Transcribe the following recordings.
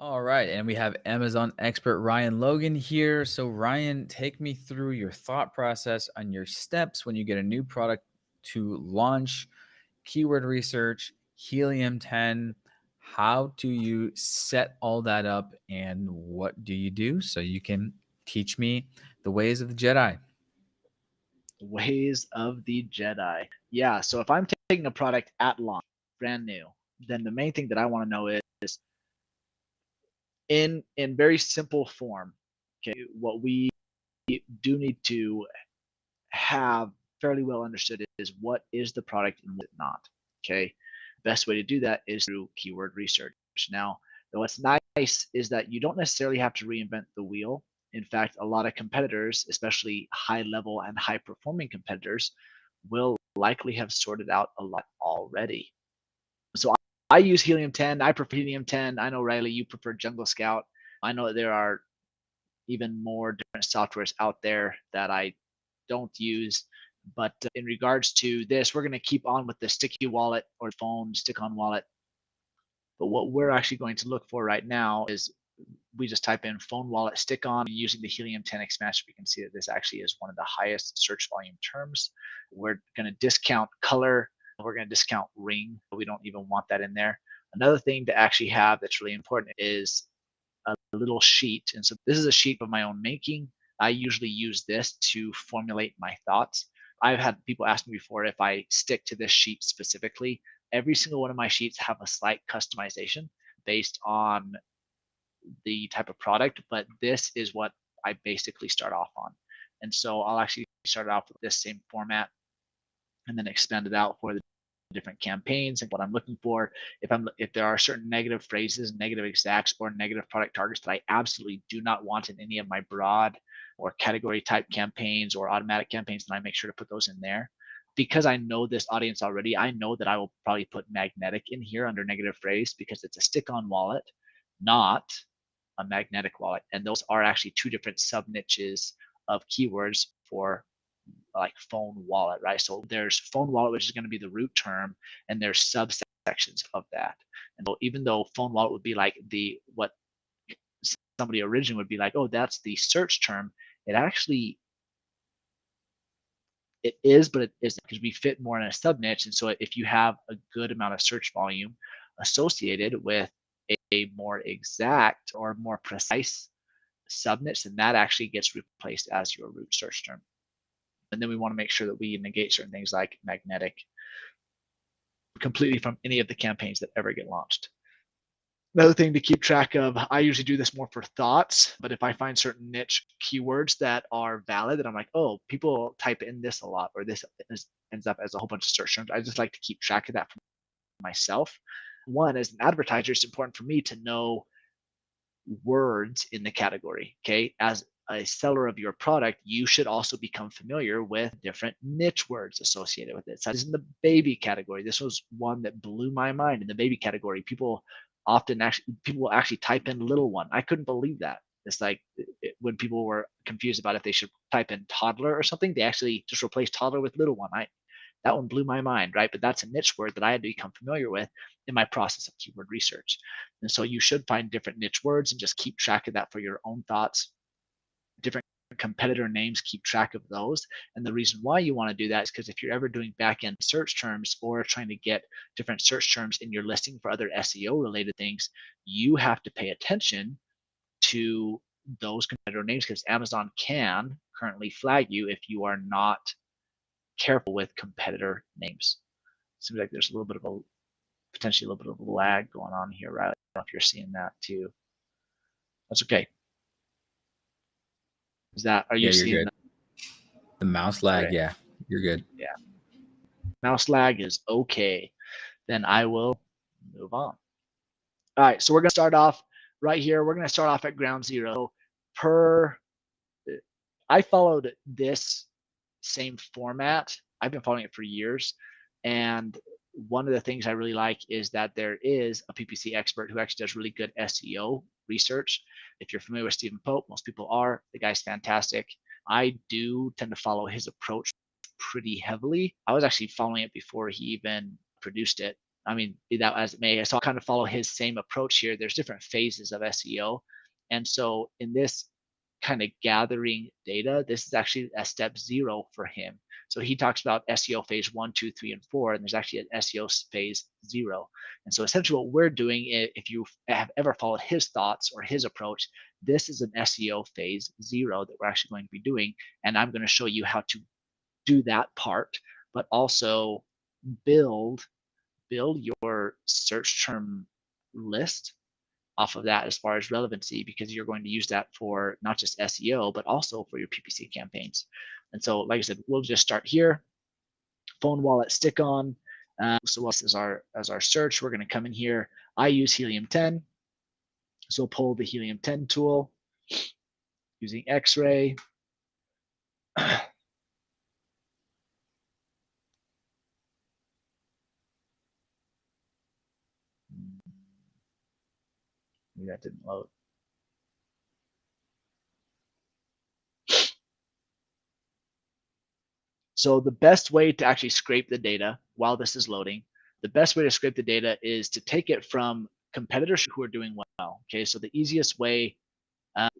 All right, and we have Amazon expert Ryan Logan here. So, Ryan, take me through your thought process on your steps when you get a new product to launch, keyword research, Helium 10. How do you set all that up, and what do you do so you can teach me the ways of the Jedi? Ways of the Jedi. Yeah, so if I'm taking a product at launch, brand new, then the main thing that I want to know is in very simple form. Okay, what we do need to have fairly well understood is what is the product and what not. Okay, best way to do that is through keyword research. Now, what's nice is that you don't necessarily have to reinvent the wheel. In fact, a lot of competitors, especially high level and high performing competitors, will likely have sorted out a lot already. So I use Helium 10. I prefer Helium 10. I know, Riley, you prefer Jungle Scout. I know that there are even more different softwares out there that I don't use. But in regards to this, we're going to keep on with the sticky wallet or phone stick on wallet. But what we're actually going to look for right now is we just type in phone wallet stick on using the Helium 10 expansion. We can see that this actually is one of the highest search volume terms. We're going to discount color. We're going to discount ring. We don't even want that in there. Another thing to actually have that's really important is a little sheet. And so this is a sheet of my own making. I usually use this to formulate my thoughts. I've had people ask me before if I stick to this sheet specifically. Every single one of my sheets have a slight customization based on the type of product, but this is what I basically start off on. And so I'll actually start off with this same format and then expand it out for the different campaigns and what I'm looking for. If there are certain negative phrases, negative exacts, or negative product targets that I absolutely do not want in any of my broad or category type campaigns or automatic campaigns, then I make sure to put those in there. Because I know this audience already, I know that I will probably put magnetic in here under negative phrase because it's a stick-on wallet, not a magnetic wallet. And those are actually two different sub niches of keywords for like phone wallet, right? So there's phone wallet, which is going to be the root term, and there's subsections of that. And so even though phone wallet would be like the what somebody originally would be like, oh, that's the search term, it actually it is, but it isn't because we fit more in a sub niche. And so if you have a good amount of search volume associated with a more exact or more precise sub niche, then that actually gets replaced as your root search term. And then we want to make sure that we negate certain things like magnetic completely from any of the campaigns that ever get launched. Another thing to keep track of, I usually do this more for thoughts, but if I find certain niche keywords that are valid, that I'm like, oh, people type in this a lot, or this ends up as a whole bunch of search terms, I just like to keep track of that for myself. One, as an advertiser, it's important for me to know words in the category. Okay. As a seller of your product, you should also become familiar with different niche words associated with it. Such as in the baby category. This was one that blew my mind. In the baby category, people will actually type in little one. I couldn't believe that. It's like when people were confused about if they should type in toddler or something, they actually just replaced toddler with little one. That one blew my mind, right? But that's a niche word that I had to become familiar with in my process of keyword research. And so you should find different niche words and just keep track of that for your own thoughts. Different competitor names, keep track of those. And the reason why you want to do that is because if you're ever doing backend search terms or trying to get different search terms in your listing for other SEO related things, you have to pay attention to those competitor names because Amazon can currently flag you if you are not careful with competitor names. Seems like there's a little bit of a potentially a little bit of a lag going on here, right? I don't know if you're seeing that too. That's okay. Are Yeah, you you're seeing good. that? The mouse lag, Okay. yeah, you're good. Yeah. Mouse lag is okay. Then I will move on. All right. So we're going to start off right here. We're going to start off at ground zero. I followed this same format. I've been following it for years. And one of the things I really like is that there is a PPC expert who actually does really good SEO research. If you're familiar with Stephen Pope, most people are. The guy's fantastic. I do tend to follow his approach pretty heavily. I was actually following it before he even produced it. I mean, be that as it may, so I'll kind of follow his same approach here. There's different phases of SEO. And so in this kind of gathering data, this is actually a step 0 for him. So he talks about SEO phase 1, 2, 3, and 4, and there's actually an SEO phase 0. And so essentially what we're doing, if you have ever followed his thoughts or his approach, this is an SEO phase 0 that we're actually going to be doing. And I'm going to show you how to do that part, but also build your search term list off of that as far as relevancy, because you're going to use that for not just SEO, but also for your PPC campaigns. And so, like I said, we'll just start here. Phone wallet stick on. So as our search, we're going to come in here. I use Helium10. So pull the Helium10 tool using X-ray. Maybe that didn't load. So the best way to actually scrape the data while this is loading, the best way to scrape the data is to take it from competitors who are doing well. Okay, so the easiest way,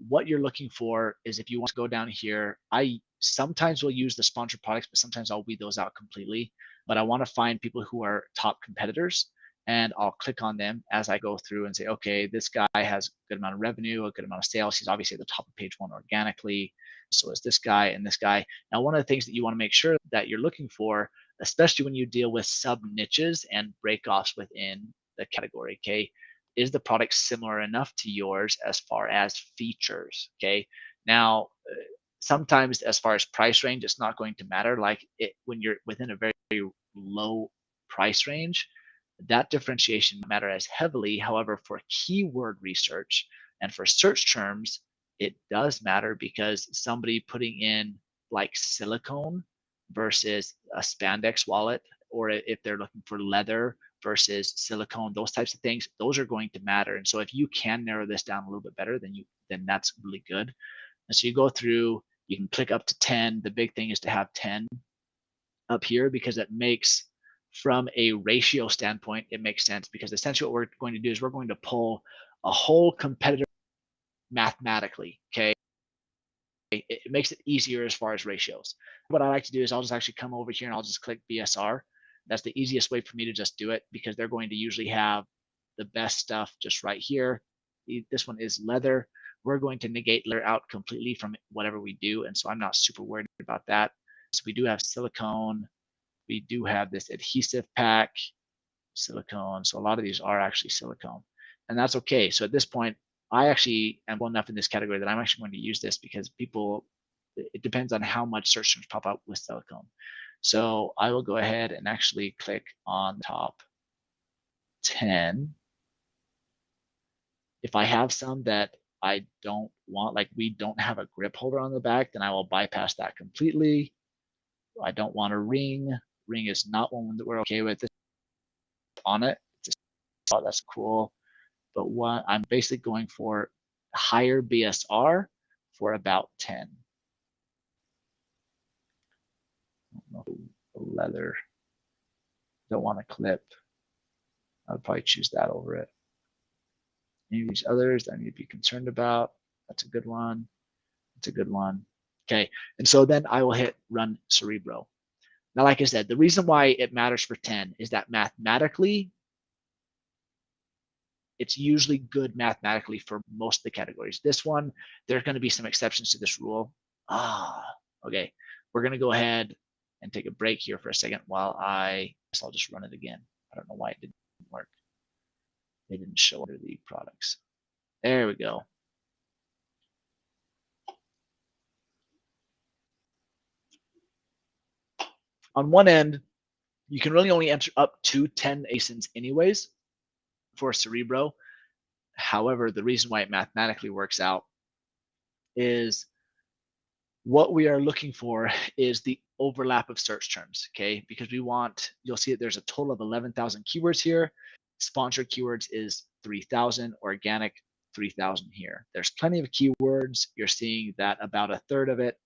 what you're looking for is, if you want to go down here, I sometimes will use the sponsored products, but sometimes I'll weed those out completely. But I want to find people who are top competitors, and I'll click on them as I go through and say, okay, this guy has a good amount of revenue, a good amount of sales. He's obviously at the top of page 1 organically. So is this guy and this guy. Now, one of the things that you want to make sure that you're looking for, especially when you deal with sub niches and breakoffs within the category, okay, is the product similar enough to yours as far as features? Okay. Now, sometimes as far as price range, it's not going to matter. Like when you're within a very low price range, that differentiation matter as heavily. However, for keyword research and for search terms, it does matter, because somebody putting in like silicone versus a spandex wallet, or if they're looking for leather versus silicone, those types of things, those are going to matter. And so if you can narrow this down a little bit better, then that's really good. And so you go through, you can click up to 10. The big thing is to have 10 up here, because it makes, from a ratio standpoint, it makes sense, because essentially what we're going to do is we're going to pull a whole competitor mathematically. Okay. It makes it easier as far as ratios. What I like to do is I'll just actually come over here and I'll just click BSR. That's the easiest way for me to just do it, because they're going to usually have the best stuff just right here. This one is leather. We're going to negate leather out completely from whatever we do. And so I'm not super worried about that. So we do have silicone. We do have this adhesive pack, silicone. So a lot of these are actually silicone, and that's okay. So at this point, I actually am well enough in this category that I'm actually going to use this, because people, it depends on how much search terms pop up with silicone. So I will go ahead and actually click on the top 10. If I have some that I don't want, like we don't have a grip holder on the back, then I will bypass that completely. I don't want a ring. Ring is not one that we're okay with. This on it. Oh, that's cool. But what I'm basically going for, higher BSR for about 10. Leather. Don't want a clip. I would probably choose that over it. Any of these others I need to be concerned about. That's a good one. That's a good one. Okay. And so then I will hit run Cerebro. Now, like I said, the reason why it matters for 10 is that mathematically, it's usually good mathematically for most of the categories. This one, there's going to be some exceptions to this rule. Okay. We're going to go ahead and take a break here for a second while I'll just run it again. I don't know why it didn't work. They didn't show under the products. There we go. On one end, you can really only enter up to 10 ASINs anyways for Cerebro. However, the reason why it mathematically works out is what we are looking for is the overlap of search terms, okay? Because we want, you'll see that there's a total of 11,000 keywords here. Sponsored keywords is 3,000, organic 3,000 here. There's plenty of keywords. You're seeing that about a third of it,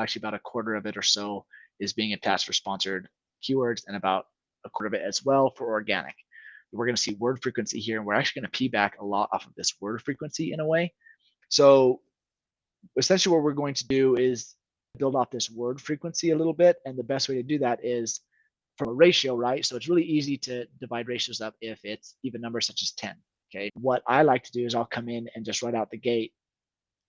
actually about a quarter of it or so, is being attached for sponsored keywords, and about a quarter of it as well for organic. We're going to see word frequency here, and we're actually going to piggyback a lot off of this word frequency in a way. So essentially what we're going to do is build off this word frequency a little bit, and the best way to do that is from a ratio, right? So it's really easy to divide ratios up if it's even numbers such as 10, okay? What I like to do is I'll come in and just right out the gate,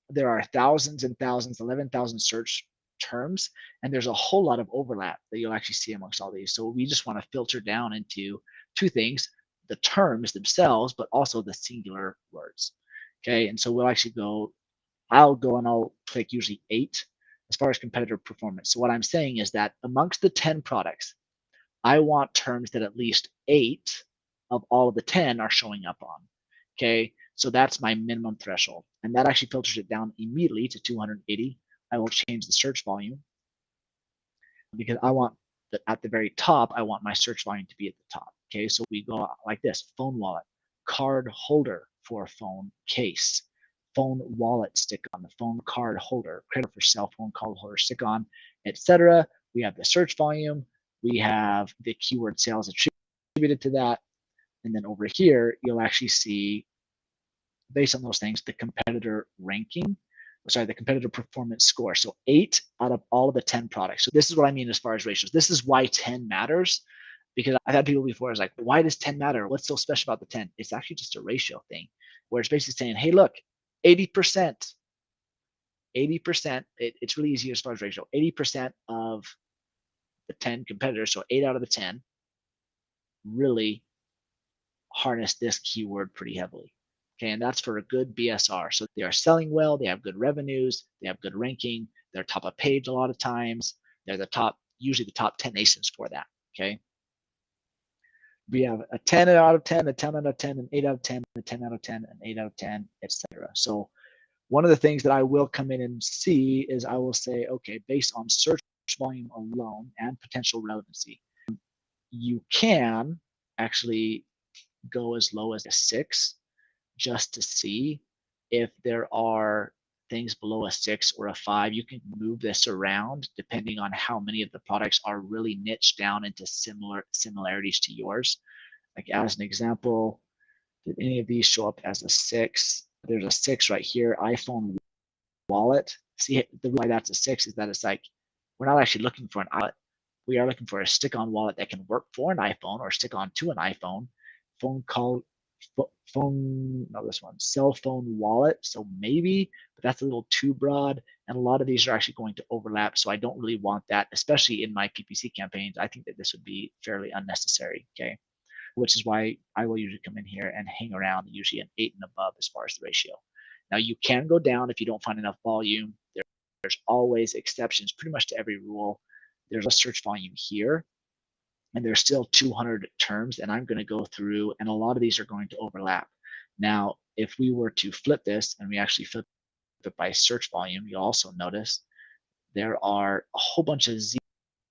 there are thousands and thousands, 11,000 search terms, and there's a whole lot of overlap that you'll actually see amongst all these. So we just want to filter down into two things, the terms themselves, but also the singular words, okay? And so we'll actually go, I'll go and I'll click usually 8 as far as competitor performance. So what I'm saying is that amongst the 10 products, I want terms that at least 8 of all of the 10 are showing up on. Okay, so that's my minimum threshold. And that actually filters it down immediately to 280. I will change the search volume because I want that at the very top, I want my search volume to be at the top. Okay, so we go like this: phone wallet, card holder for phone case, phone wallet stick on, the phone card holder, credit for cell phone card holder stick on, etc. We have the search volume, we have the keyword sales attributed to that, and then over here you'll actually see, based on those things, the competitor ranking, sorry, the competitor performance score. So 8 out of all of the 10 products. So this is what I mean as far as ratios. This is why 10 matters, because I've had people before, it's like, why does 10 matter? What's so special about the 10? It's actually just a ratio thing, where it's basically saying, hey, look, 80%, 80%, it's really easy as far as ratio. 80% of the 10 competitors, so 8 out of the 10, really harness this keyword pretty heavily. Okay, and that's for a good BSR. So they are selling well, they have good revenues, they have good ranking, they're top of page a lot of times, they're the top, usually the top 10 ASINs for that. Okay. We have a 10 out of 10, a 10 out of 10, an 8 out of 10, a 10 out of 10, an 8 out of 10, etc. So one of the things that I will come in and see is I will say, okay, based on search volume alone and potential relevancy, you can actually go as low as a 6 just to see if there are things below a 6 or a 5. You can move this around depending on how many of the products are really niched down into similarities to yours. Like as an example, did any of these show up as a 6? There's a 6 right here, iPhone wallet. See, the reason why that's a 6 is that it's like, we're not actually looking for an wallet. We are looking for a stick-on wallet that can work for an iPhone or stick on to an iPhone. Phone call, no, this one, cell phone wallet. So maybe, but that's a little too broad. And a lot of these are actually going to overlap. So I don't really want that, especially in my PPC campaigns. I think that this would be fairly unnecessary. Okay. Which is why I will usually come in here and hang around usually an 8 and above as far as the ratio. Now you can go down if you don't find enough volume. There's always exceptions pretty much to every rule. There's a search volume here, and there's still 200 terms, and I'm going to go through, and a lot of these are going to overlap. Now, if we were to flip this and we actually flip it by search volume, you'll also notice there are a whole bunch of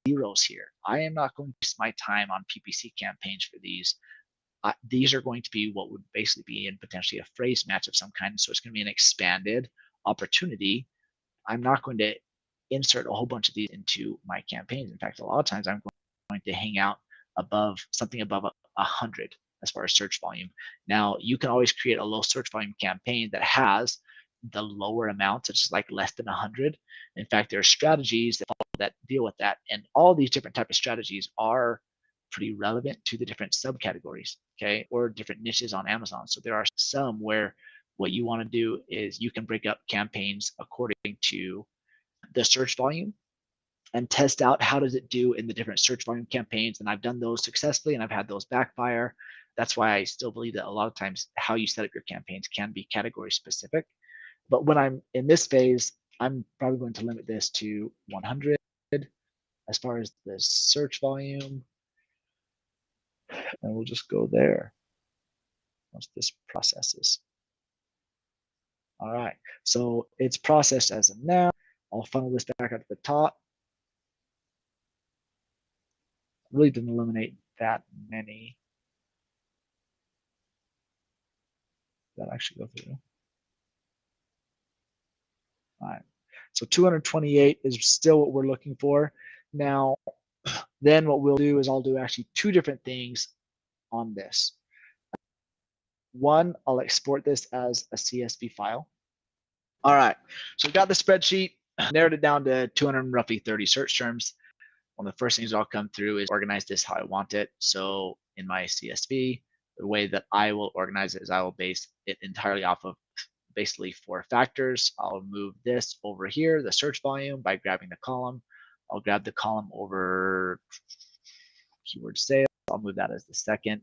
zeros here. I am not going to waste my time on PPC campaigns for these. These are going to be what would basically be in potentially a phrase match of some kind. So it's going to be an expanded opportunity. I'm not going to insert a whole bunch of these into my campaigns. In fact, a lot of times I'm going to hang out above something above 100 as far as search volume. Now, you can always create a low search volume campaign that has the lower amount, such as like less than 100. In fact, there are strategies that deal with that. And all these different types of strategies are pretty relevant to the different subcategories, okay, or different niches on Amazon. So there are some where what you want to do is you can break up campaigns according to the search volume and test out how does it do in the different search volume campaigns. And I've done those successfully and I've had those backfire. That's why I still believe that a lot of times how you set up your campaigns can be category specific. But when I'm in this phase, I'm probably going to limit this to 100 as far as the search volume. And we'll just go there once this processes. All right, so it's processed as of now. I'll funnel this back up to the top. Really didn't eliminate that many. That actually go through. All right, so 228 is still what we're looking for. Now, Then what we'll do is I'll do actually two different things on this. One, I'll export this as a CSV file. All right, so we got the spreadsheet, narrowed it down to 230 search terms. One of the first things I'll come through is organize this how I want it. So in my CSV, the way that I will organize it is I will base it entirely off of basically 4 factors. I'll move this over here, the search volume, by grabbing the column. I'll grab the column over keyword sales. I'll move that as the second.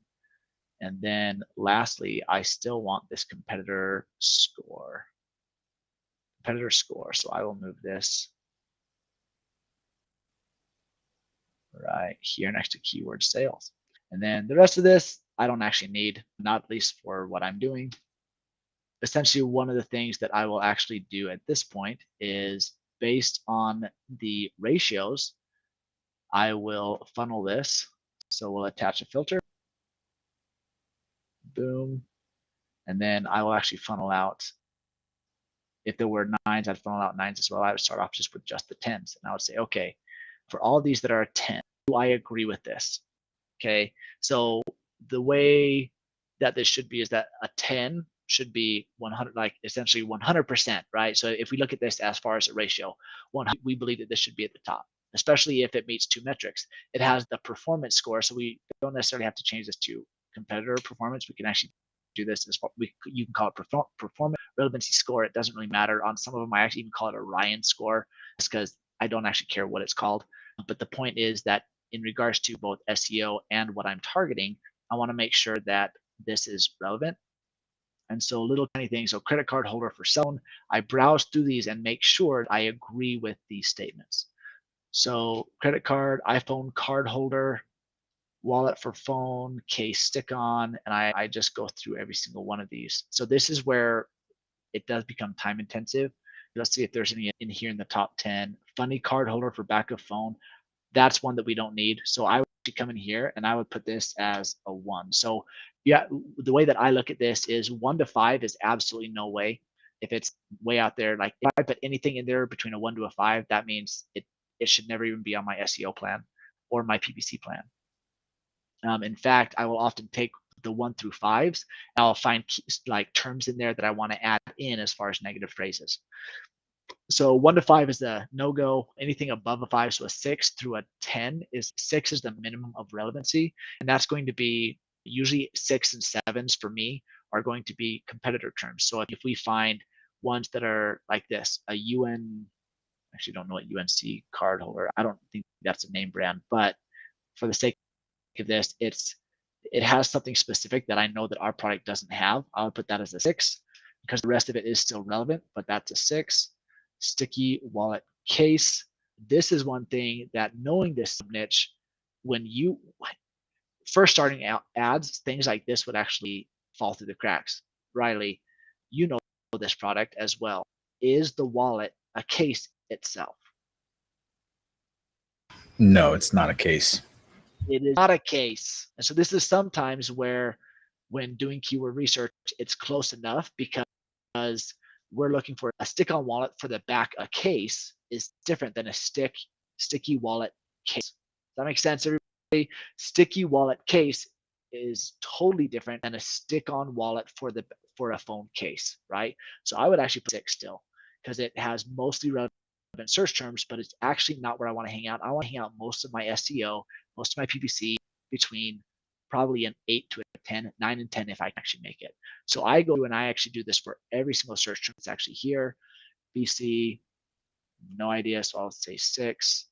And then lastly, I still want this competitor score. So I will move this right here next to keyword sales. And then the rest of this, I don't actually need, not at least for what I'm doing. Essentially, one of the things that I will actually do at this point is based on the ratios, I will funnel this. So we'll attach a filter. Boom. And then I will actually funnel out. If there were 9s, I'd funnel out 9s as well. I would start off just with just the 10s. And I would say, okay, for all these that are a 10, do I agree with this? Okay. So the way that this should be is that a 10 should be 100, like essentially 100%, right? So if we look at this as far as a ratio, we believe that this should be at the top, especially if it meets 2 metrics. It has the performance score, so we don't necessarily have to change this to competitor performance. We can actually do this as you can call it performance relevancy score. It doesn't really matter. On some of them, I actually even call it a Ryan score, just because I don't actually care what it's called. But the point is that in regards to both SEO and what I'm targeting, I want to make sure that this is relevant. And so little tiny things. So credit card holder for cell phone, I browse through these and make sure I agree with these statements. So credit card, iPhone card holder, wallet for phone, case stick on, and I just go through every single one of these. So this is where it does become time intensive. Let's see if there's any in here in the top 10. Funny card holder for backup phone. That's one that we don't need. So I would come in here and I would put this as a 1. So yeah, the way that I look at this is 1 to 5 is absolutely no way. If it's way out there, like if I put anything in there between a 1 to a 5, that means it should never even be on my SEO plan or my PPC plan. In fact, I will often take the 1 through 5s. And I'll find like terms in there that I want to add in as far as negative phrases. So 1 to 5 is the no-go. Anything above a 5, so a 6 through a 10 is 6 is the minimum of relevancy, and that's going to be usually 6 and 7s for me are going to be competitor terms. So if we find ones that are like this, a UN, actually don't know what UNC card holder. I don't think that's a name brand, but for the sake of this, it has something specific that I know that our product doesn't have. I would put that as a 6 because the rest of it is still relevant, but that's a 6. Sticky wallet case. This is one thing that knowing this niche, when you first starting out ads, things like this would actually fall through the cracks. Riley, you know this product as well. Is the wallet a case itself? No, it's not a case. It is not a case. And so this is sometimes where when doing keyword research, it's close enough because we're looking for a stick-on wallet for the back. A case is different than a sticky wallet case. Does that make sense, everybody? Sticky wallet case is totally different than a stick-on wallet for a phone case, right? So I would actually put 6 still because it has mostly relevant search terms, but it's actually not where I want to hang out. I want to hang out most of my SEO, most of my PPC between probably an 8 to a 10, 9 and 10 if I can actually make it. So I go and I actually do this for every single search term. It's actually here. BC, no idea. So I'll say 6.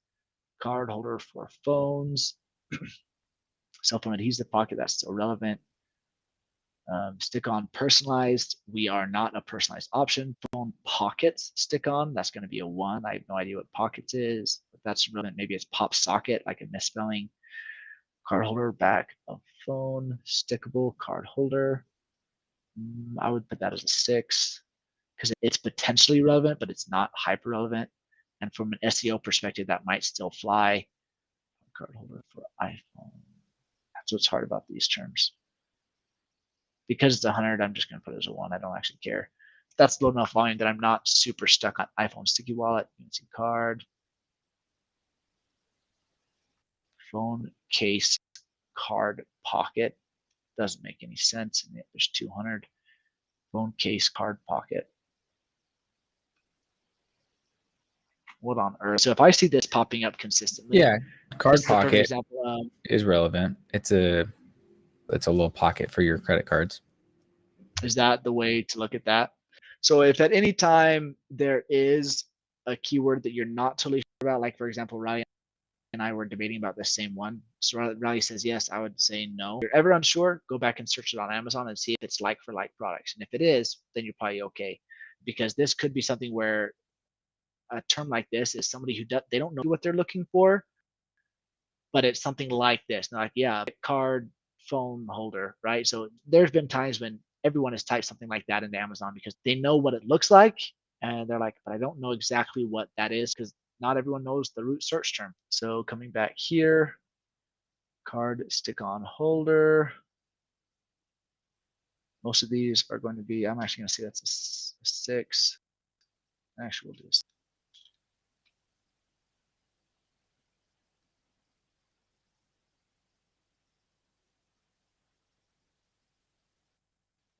Card holder for phones. Cell phone adhesive pocket, that's still relevant. Stick on personalized. We are not a personalized option. Phone pockets stick on. That's going to be a 1. I have no idea what pockets is, but that's relevant. Maybe it's pop socket, like a misspelling. Card holder, back of phone, stickable card holder. I would put that as a 6 because it's potentially relevant, but it's not hyper relevant. And from an SEO perspective, that might still fly. Card holder for iPhone. That's what's hard about these terms. Because it's 100, I'm just going to put it as a 1. I don't actually care. That's low enough volume that I'm not super stuck on iPhone sticky wallet, UNC card. phone case card pocket. Doesn't make any sense. And there's 200. Phone case card pocket. What on earth? So if I see this popping up consistently, Yeah, card this is a perfect pocket example of, is relevant. It's a little pocket for your credit cards. is that the way to look at that? So if at any time there is a keyword that you're not totally sure about, like for example, Riley and I were debating about the same one. So Riley says yes, I would say no. If you're ever unsure, go back and search it on Amazon and see if it's like for like products. And if it is, then you're probably okay. Because this could be something where a term like this is somebody who they don't know what they're looking for, but it's something like this. And like, yeah, card, phone holder, right? So there's been times when everyone has typed something like that into Amazon because they know what it looks like. And they're like, but I don't know exactly what that is because not everyone knows the root search term. So coming back here, card stick-on holder. Most of these are going to be, I'm actually going to say that's a 6. Actually, we'll do this.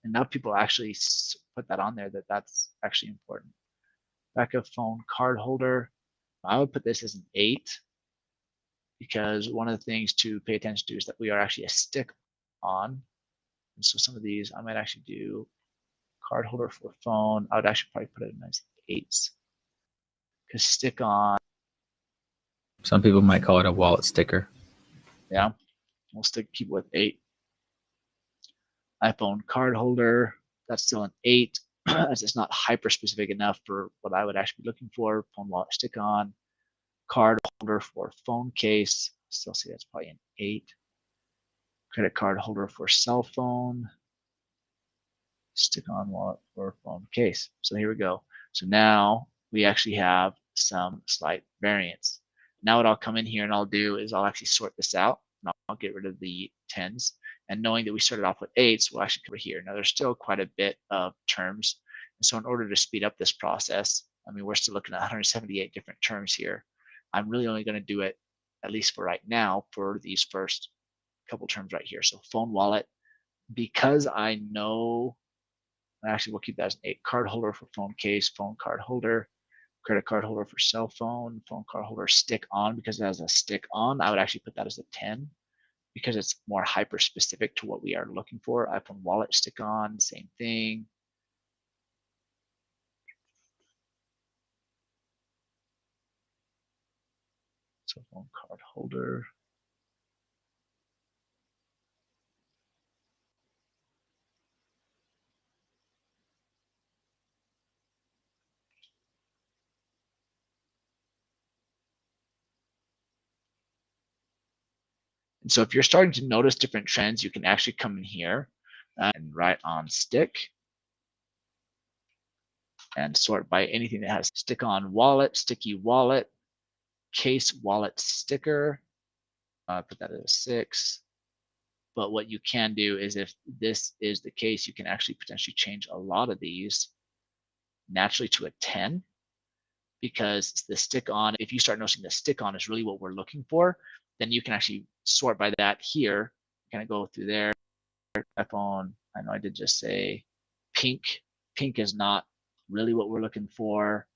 And now people actually put that on there that that's actually important. Backup phone card holder. I would put this as an 8 because one of the things to pay attention to is that we are actually a stick on. And so some of these I might actually do card holder for phone. I would actually probably put it in as 8s because stick on. Some people might call it a wallet sticker. Yeah, we'll keep it with 8. iPhone card holder, that's still an 8 as it's not hyper specific enough for what I would actually be looking for. Phone wallet stick on. Card holder for phone case, still see that's probably an 8. Credit card holder for cell phone. Stick on wallet for phone case. So here we go. So now we actually have some slight variance. Now what I'll come in here and I'll do is I'll actually sort this out. And I'll get rid of the 10s. And knowing that we started off with 8s, we'll actually cover here. Now there's still quite a bit of terms. And so in order to speed up this process, I mean, we're still looking at 178 different terms here. I'm really only going to do it, at least for right now, for these first couple terms right here. So phone wallet, because I know, actually we'll keep that as an 8. Card holder for phone case, phone card holder, credit card holder for cell phone card holder stick on, because it has a stick on, I would actually put that as a 10 because it's more hyper specific to what we are looking for. iPhone wallet stick on, same thing. So phone card holder. And so if you're starting to notice different trends, you can actually come in here and write on stick and sort by anything that has stick on wallet, sticky wallet, case wallet sticker. Put that at a 6. But what you can do is if this is the case, you can actually potentially change a lot of these naturally to a 10 because the stick on, if you start noticing the stick on is really what we're looking for, then you can actually sort by that here. Kind of go through there. iPhone, I know I did just say pink. Pink is not really what we're looking for.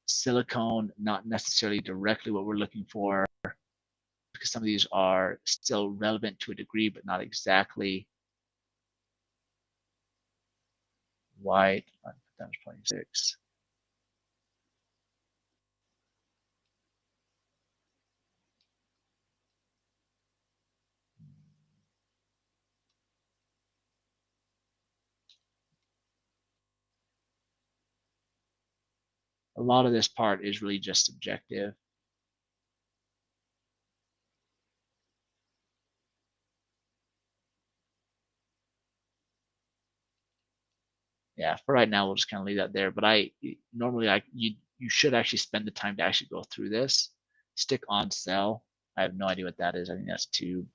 Silicone, not necessarily directly what we're looking for, because some of these are still relevant to a degree, but not exactly. White times 26. A lot of this part is really just subjective. Yeah, for right now, we'll just kind of leave that there. But you should actually spend the time to actually go through this. Stick on sell. I have no idea what that is. I think that's too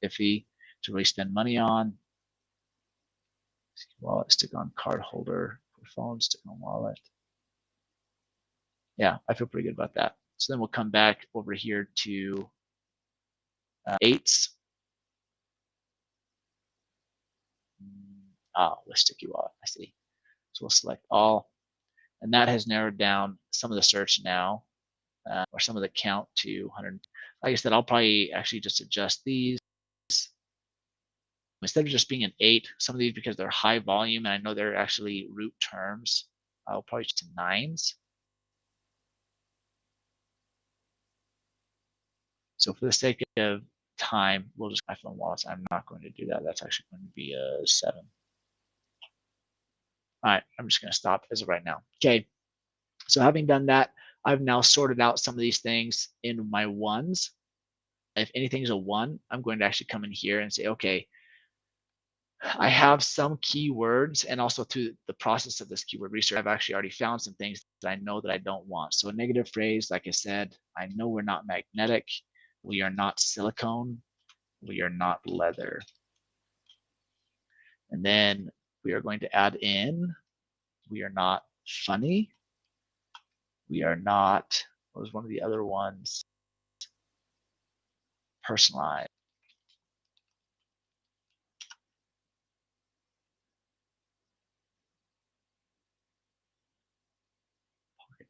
iffy to really spend money on. Wallet, stick on card holder for phone, stick on wallet. Yeah, I feel pretty good about that. So then we'll come back over here to 8s. We'll stick you all. I see. So we'll select all, and that has narrowed down some of the search now, or some of the count to 100. Like I said, I'll probably actually just adjust these. Instead of just being an 8, some of these, because they're high volume and I know they're actually root terms, I'll probably just to 9s. So for the sake of time, we'll just iPhone wallets. I'm not going to do that. That's actually going to be a 7. All right, I'm just going to stop as of right now. Okay, so having done that, I've now sorted out some of these things in my 1s. If anything's a 1, I'm going to actually come in here and say, okay, I have some keywords, and also through the process of this keyword research, I've actually already found some things that I know that I don't want. So a negative phrase, like I said, I know we're not magnetic, we are not silicone, we are not leather. And then we are going to add in, we are not funny, we are not, what was one of the other ones? Personalized.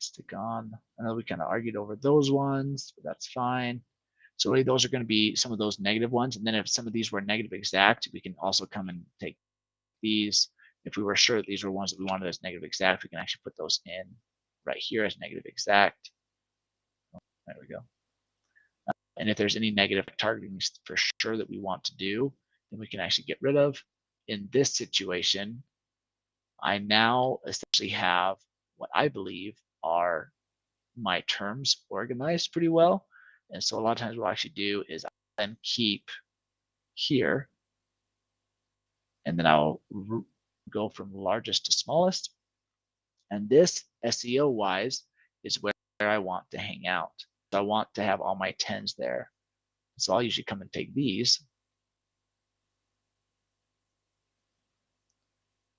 Stick on. I know we kind of argued over those ones, but that's fine. So really those are going to be some of those negative ones. And then if some of these were negative exact, we can also come and take these. If we were sure that these were ones that we wanted as negative exact, we can actually put those in right here as negative exact. There we go. And if there's any negative targeting for sure that we want to do, then we can actually get rid of. In this situation, I now essentially have what I believe are my terms organized pretty well. And so a lot of times what I'll actually do is I'll then keep here, and then I'll go from largest to smallest. And this SEO wise is where I want to hang out. So I want to have all my 10s there. So I'll usually come and take these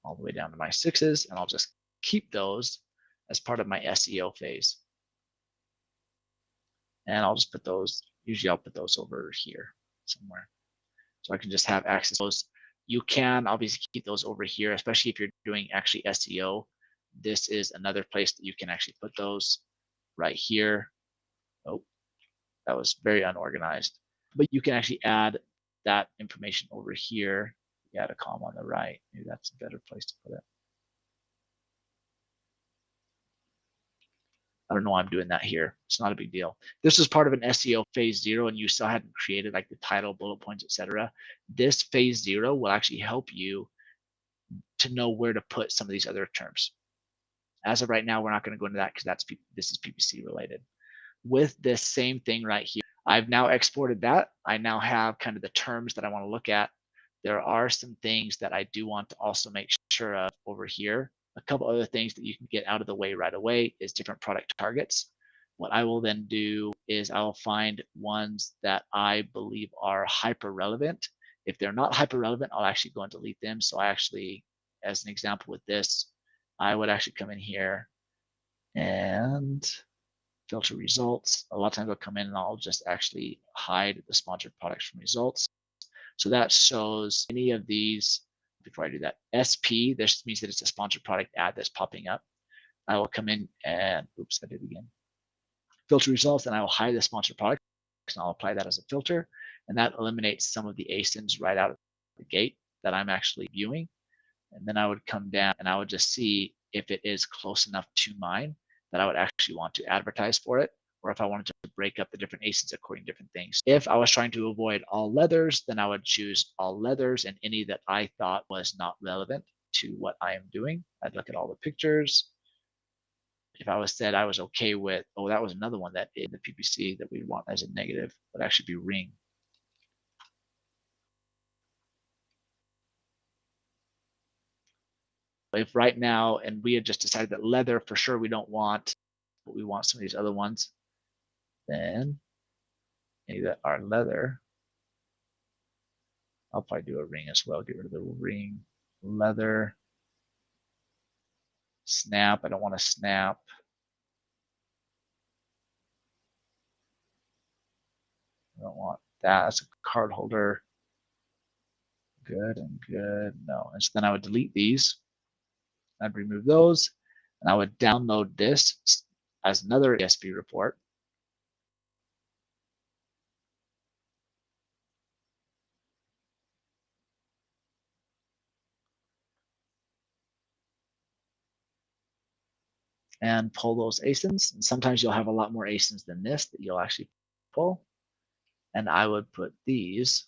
all the way down to my 6s, and I'll just keep those as part of my SEO phase. And I'll just put those, usually I'll put those over here somewhere. So I can just have access to those. You can obviously keep those over here, especially if you're doing actually SEO. This is another place that you can actually put those right here. Oh, that was very unorganized. But you can actually add that information over here. You add a column on the right. Maybe that's a better place to put it. I don't know why I'm doing that here. It's not a big deal. This is part of an SEO phase 0, and you still hadn't created like the title, bullet points, etc. This phase 0 will actually help you to know where to put some of these other terms. As of right now, we're not going to go into that because this is PPC related. With this same thing right here, I've now exported that. I now have kind of the terms that I want to look at. There are some things that I do want to also make sure of over here. A couple other things that you can get out of the way right away is different product targets. What I will then do is I will find ones that I believe are hyper relevant. If they're not hyper relevant, I'll actually go and delete them. So I actually, as an example with this, I would actually come in here and filter results. A lot of times I'll come in and I'll just actually hide the sponsored products from results. So that shows any of these. Before I do that, SP, this means that it's a sponsored product ad that's popping up. I will come in and, oops, I did it again. Filter results, and I will hide the sponsored product, and I'll apply that as a filter. And that eliminates some of the ASINs right out of the gate that I'm actually viewing. And then I would come down and I would just see if it is close enough to mine that I would actually want to advertise for it, or if I wanted to break up the different ASINs according to different things. If I was trying to avoid all leathers, then I would choose all leathers and any that I thought was not relevant to what I am doing. I'd look at all the pictures. If I was said I was okay with, oh, that was another one that in the PPC that we want as a negative would actually be ring. If right now, and we had just decided that leather for sure we don't want, but we want some of these other ones, then any that are leather, I'll probably do a ring as well. Get rid of the ring, leather, snap. I don't want to snap. I don't want that as a card holder. Good and good. No. And so then I would delete these. I'd remove those, and I would download this as another ESV report. And pull those ASINs. And sometimes you'll have a lot more ASINs than this that you'll actually pull. And I would put these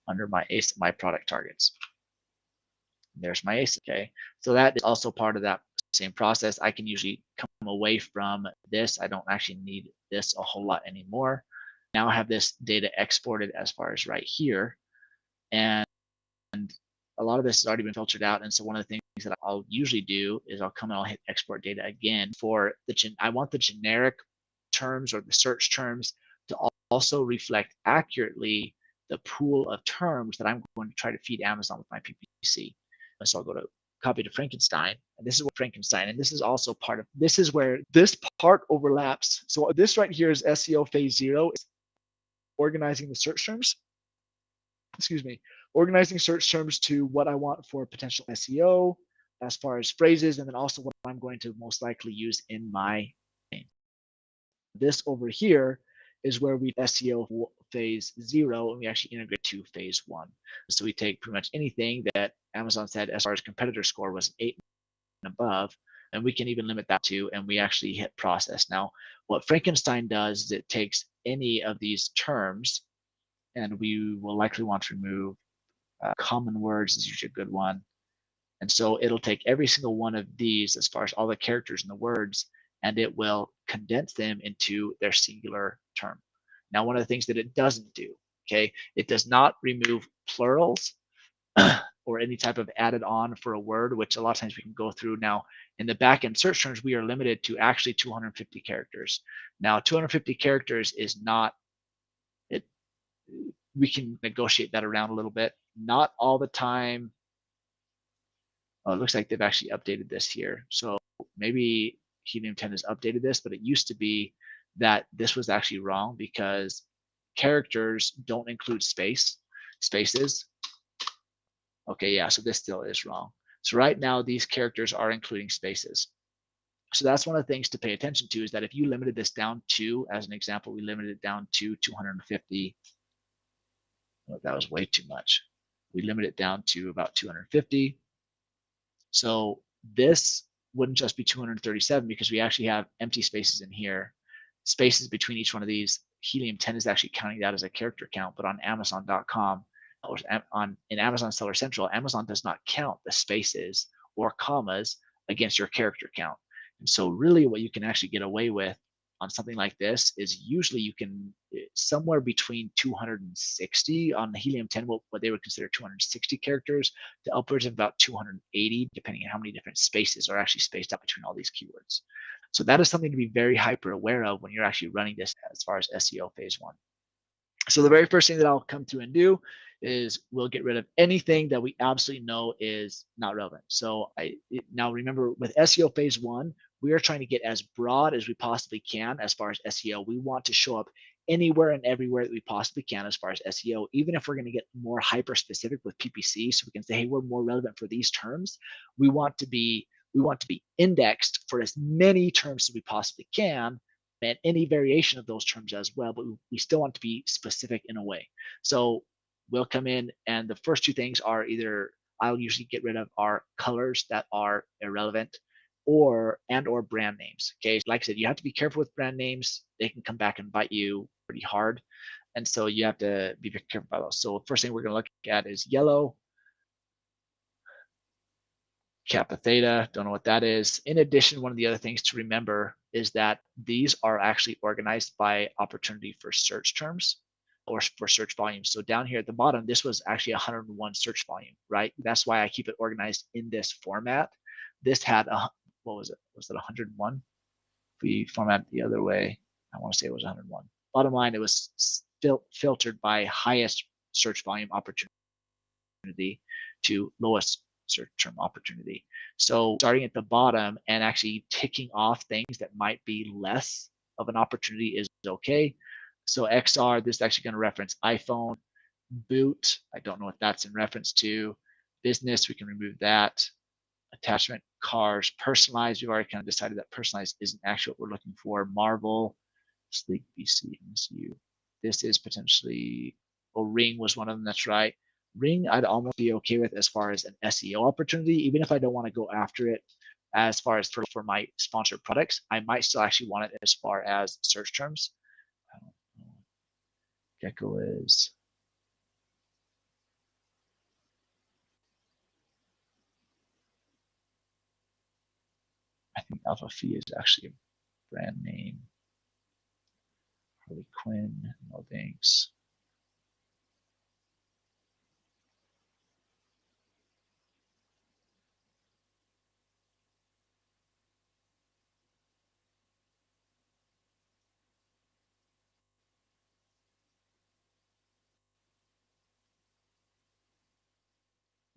under my my product targets. There's my ASIN. Okay, so that is also part of that same process. I can usually come away from this. I don't actually need this a whole lot anymore. Now I have this data exported as far as right here, and a lot of this has already been filtered out. And so one of the things that I'll usually do is I'll come and I'll hit export data again for I want the generic terms or the search terms to also reflect accurately the pool of terms that I'm going to try to feed Amazon with my PPC. And so I'll go to copy to Frankenstein, and this is what Frankenstein, and this is also part of, this is where this part overlaps. So this right here is SEO phase 0, organizing the search terms. Excuse me, organizing search terms to what I want for potential SEO as far as phrases, and then also what I'm going to most likely use in my name. This over here is where we SEO phase 0, and we actually integrate to phase 1. So we take pretty much anything that Amazon said as far as competitor score was 8 and above, and we can even limit that to, and we actually hit process. Now, what Frankenstein does is it takes any of these terms, and we will likely want to remove common words is usually a good one. And so it'll take every single one of these as far as all the characters and the words, and it will condense them into their singular term. Now, one of the things that it doesn't do, okay, it does not remove plurals or any type of added on for a word, which a lot of times we can go through. Now, in the backend search terms, we are limited to actually 250 characters. Now, 250 characters is not, we can negotiate that around a little bit. Not all the time. Oh, it looks like they've actually updated this here. So maybe Helium10 has updated this, but it used to be that this was actually wrong because characters don't include spaces. Okay, yeah, so this still is wrong. So right now, these characters are including spaces. So that's one of the things to pay attention to, is that if you limited this down to, as an example, we limited it down to 250. Well, that was way too much. We limit it down to about 250. So this wouldn't just be 237 because we actually have empty spaces in here, spaces between each one of these. Helium10 is actually counting that as a character count, but on Amazon.com or in Amazon Seller Central, Amazon does not count the spaces or commas against your character count. And so really what you can actually get away with on something like this is usually you can somewhere between 260 on the Helium10, what they would consider 260 characters, to upwards of about 280, depending on how many different spaces are actually spaced out between all these keywords. So that is something to be very hyper aware of when you're actually running this as far as SEO phase 1. So the very first thing that I'll come through and do is we'll get rid of anything that we absolutely know is not relevant. So now remember, with SEO phase 1, we are trying to get as broad as we possibly can as far as SEO. We want to show up anywhere and everywhere that we possibly can as far as SEO, even if we're going to get more hyper specific with PPC, so we can say, hey, we're more relevant for these terms. We want to be indexed for as many terms as we possibly can, and any variation of those terms as well, but we still want to be specific in a way. So we'll come in, and the first two things are either, I'll usually get rid of our colors that are irrelevant, or brand names. Okay, like I said, you have to be careful with brand names. They can come back and bite you pretty hard, and so you have to be very careful about those. So first thing we're going to look at is yellow. Kappa Theta, don't know what that is. In addition, one of the other things to remember is that these are actually organized by opportunity for search terms or for search volume. So down here at the bottom, this was actually 101 search volume, right? That's why I keep it organized in this format. This had what was it? Was it 101? If we format the other way, I want to say it was 101. Bottom line, it was filtered by highest search volume opportunity to lowest search term opportunity. So starting at the bottom and actually ticking off things that might be less of an opportunity is okay. So XR, this is actually going to reference iPhone. Boot, I don't know what that's in reference to. Business, we can remove that. Attachment, cars, personalized, we've already kind of decided that personalized isn't actually what we're looking for. Marvel, Sleek, BC, MSU. This is potentially, Ring was one of them, that's right. Ring, I'd almost be okay with as far as an SEO opportunity, even if I don't want to go after it as far as for my sponsored products. I might still actually want it as far as search terms. Gecko is, I think Alpha Phi is actually a brand name. Harley Quinn, no thanks.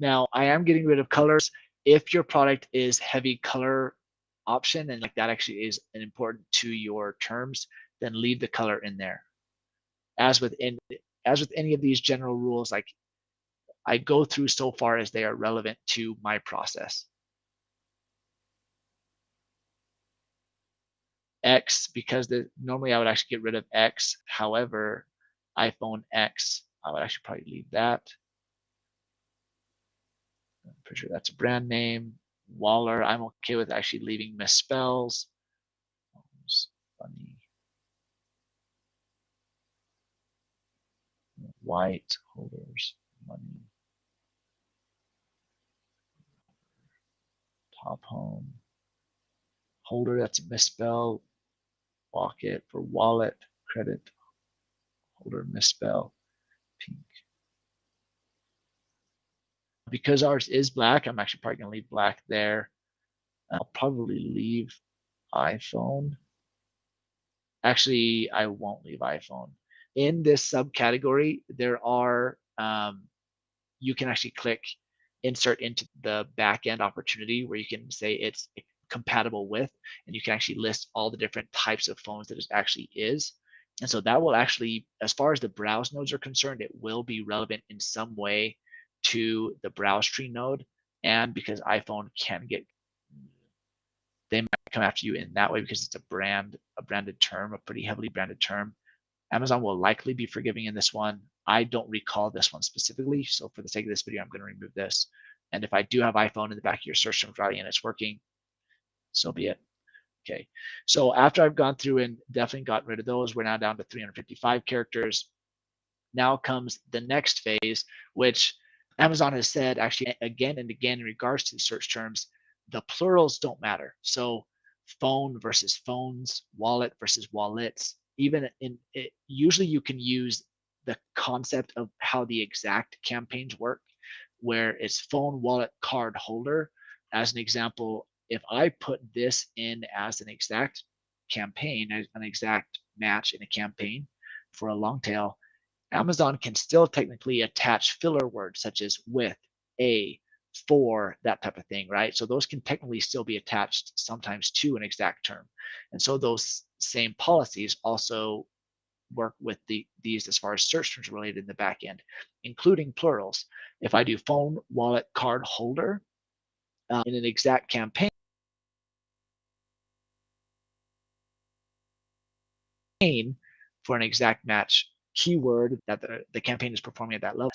Now, I am getting rid of colors. If your product is heavy color option and like that actually is an important to your terms, then leave the color in there. As with any of these general rules, like I go through so far as they are relevant to my process. X, because normally I would actually get rid of X. However, iPhone X, I would actually probably leave that. I'm pretty sure that's a brand name. Waller, I'm okay with actually leaving misspells. Funny. White holders, money. Top home. Holder, that's a misspell. Pocket for wallet, credit. Holder, misspell. Pink. Because ours is black, I'm actually probably going to leave black there. I'll probably leave iPhone. Actually, I won't leave iPhone. In this subcategory, there are, you can actually click insert into the backend opportunity where you can say it's compatible with, and you can actually list all the different types of phones that it actually is. And so that will actually, as far as the browse nodes are concerned, it will be relevant in some way to the browse tree node. And because iPhone can get, they might come after you in that way because it's a branded term, a pretty heavily branded term. Amazon will likely be forgiving in this one. I don't recall this one specifically. So for the sake of this video, I'm going to remove this. And if I do have iPhone in the back of your search terms and it's working, so be it. Okay. So after I've gone through and definitely got rid of those, we're now down to 355 characters. Now comes the next phase, which Amazon has said actually again and again in regards to the search terms, the plurals don't matter. So phone versus phones, wallet versus wallets, even in it, usually you can use the concept of how the exact campaigns work, where it's phone, wallet, card, holder. As an example, if I put this in as an exact campaign, an exact match in a campaign for a long tail, Amazon can still technically attach filler words such as with, a, for, that type of thing, right? So those can technically still be attached sometimes to an exact term. And so those same policies also work with these as far as search terms related in the back end, including plurals. If I do phone, wallet, card, holder in an exact campaign, for an exact match keyword that the campaign is performing at that level.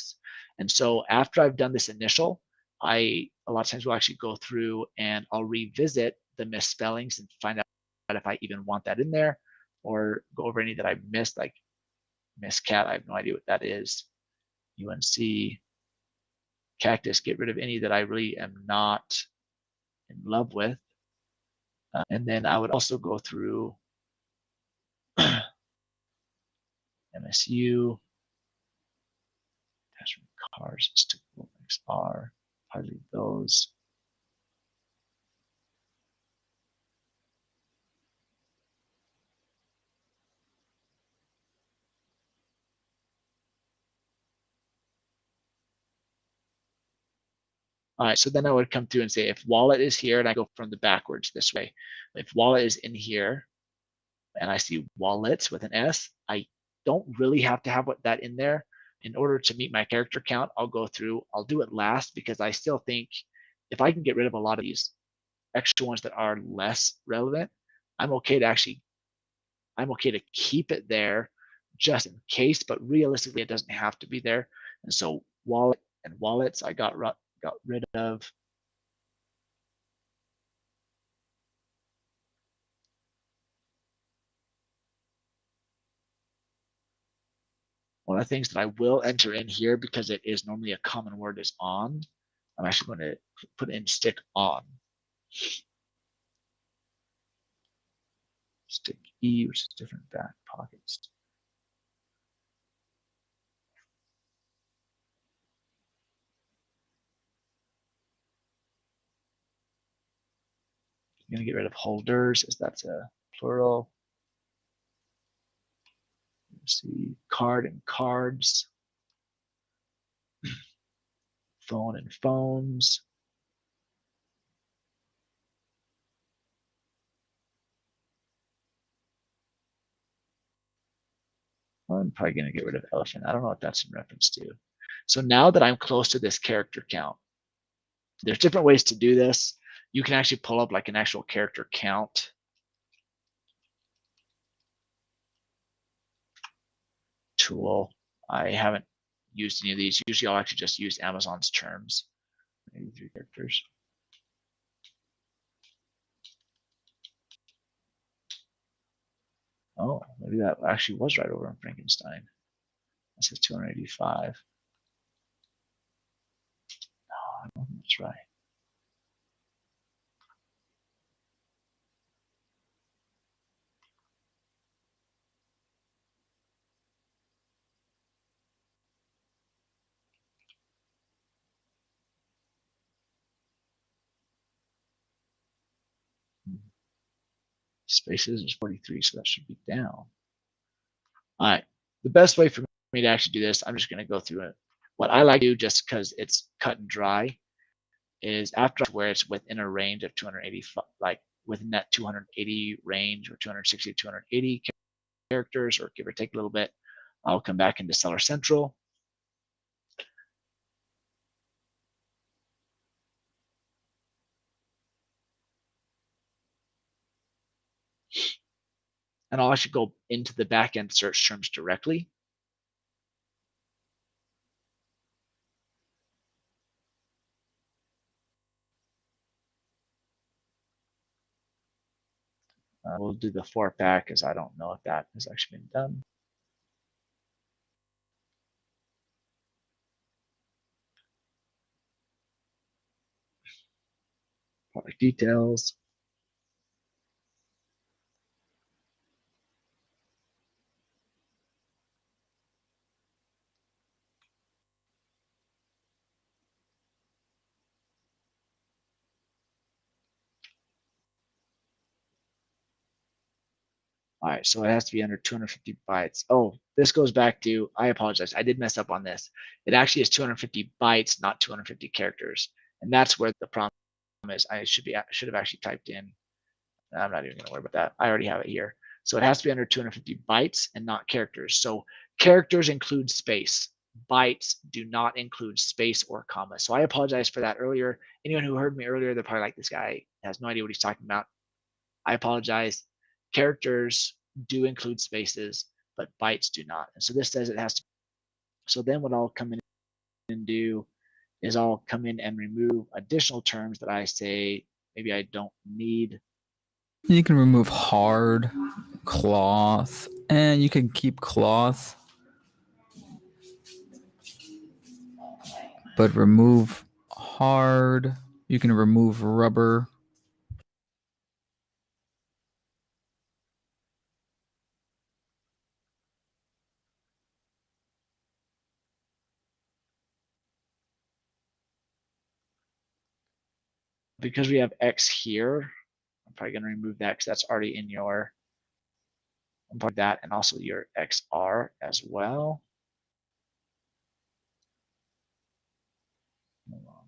And so after I've done this initial, a lot of times will actually go through and I'll revisit the misspellings and find out if I even want that in there, or go over any that I missed, like miscat, I have no idea what that is. UNC, cactus, get rid of any that I really am not in love with. And then I would also go through MSU, attachment cars, stickable XR, hardly those. All right, so then I would come through and say if wallet is here, and I go from the backwards this way. If wallet is in here, and I see wallets with an S, I don't really have to have that in there. In order to meet my character count, I'll go through, I'll do it last because I still think if I can get rid of a lot of these extra ones that are less relevant, I'm okay to keep it there just in case, but realistically it doesn't have to be there. And so wallet and wallets I got rid of. One of the things that I will enter in here, because it is normally a common word, is on. I'm actually going to put in stick on. Stick E, which is different back pockets. I'm going to get rid of holders, as that's a plural. Let's see, card and cards. Phone and phones. I'm probably going to get rid of elephant. I don't know what that's in reference to. So now that I'm close to this character count, there's different ways to do this. You can actually pull up like an actual character count tool. I haven't used any of these. Usually I'll actually just use Amazon's terms. Maybe 3 characters. Oh, maybe that actually was right over in Frankenstein. That says 285. No, I don't think that's right. Spaces is 43, so that should be down. All right. The best way for me to actually do this, I'm just going to go through it. What I like to do, just because it's cut and dry, is after where it's within a range of 280, like within that 280 range or 260 to 280 characters, or give or take a little bit, I'll come back into Seller Central. And I'll actually go into the backend search terms directly. We'll do the 4-pack, as I don't know if that has actually been done. Product details. All right, so it has to be under 250 bytes. Oh, this goes back to, I apologize, I did mess up on this. It actually is 250 bytes, not 250 characters. And that's where the problem is. I should have actually typed in, I'm not even gonna worry about that. I already have it here. So it has to be under 250 bytes and not characters. So characters include space. Bytes do not include space or comma. So I apologize for that earlier. Anyone who heard me earlier, they're probably like, this guy has no idea what he's talking about. I apologize. Characters do include spaces, but bytes do not. And so this says it has to. So then what I'll come in and do is I'll come in and remove additional terms that I say maybe I don't need. You can remove hard, cloth, and you can keep cloth, but remove hard. You can remove rubber. Because we have X here, I'm probably going to remove that because that's already in your, that, and also your XR as well. Hold on.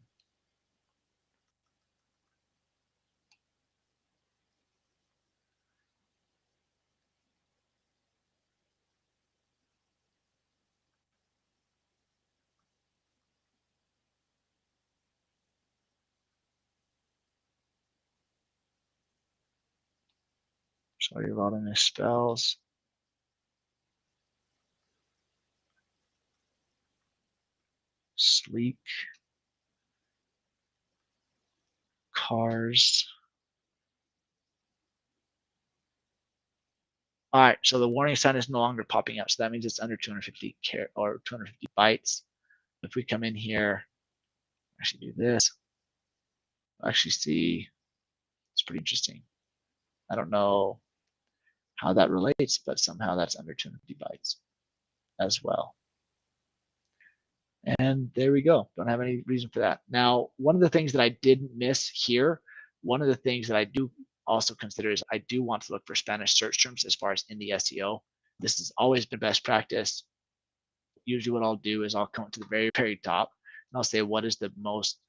Sorry about any misspells. Sleek. Cars. All right, so the warning sign is no longer popping up. So that means it's under 250 or 250 bytes. If we come in here, actually do this, actually see, it's pretty interesting. I don't know how that relates, but somehow that's under 250 bytes as well. And there we go. Don't have any reason for that. Now, one of the things that I didn't miss here, one of the things that I do also consider is I do want to look for Spanish search terms as far as in the SEO. This has always been best practice. Usually what I'll do is I'll come to the very, very top and I'll say, what is the most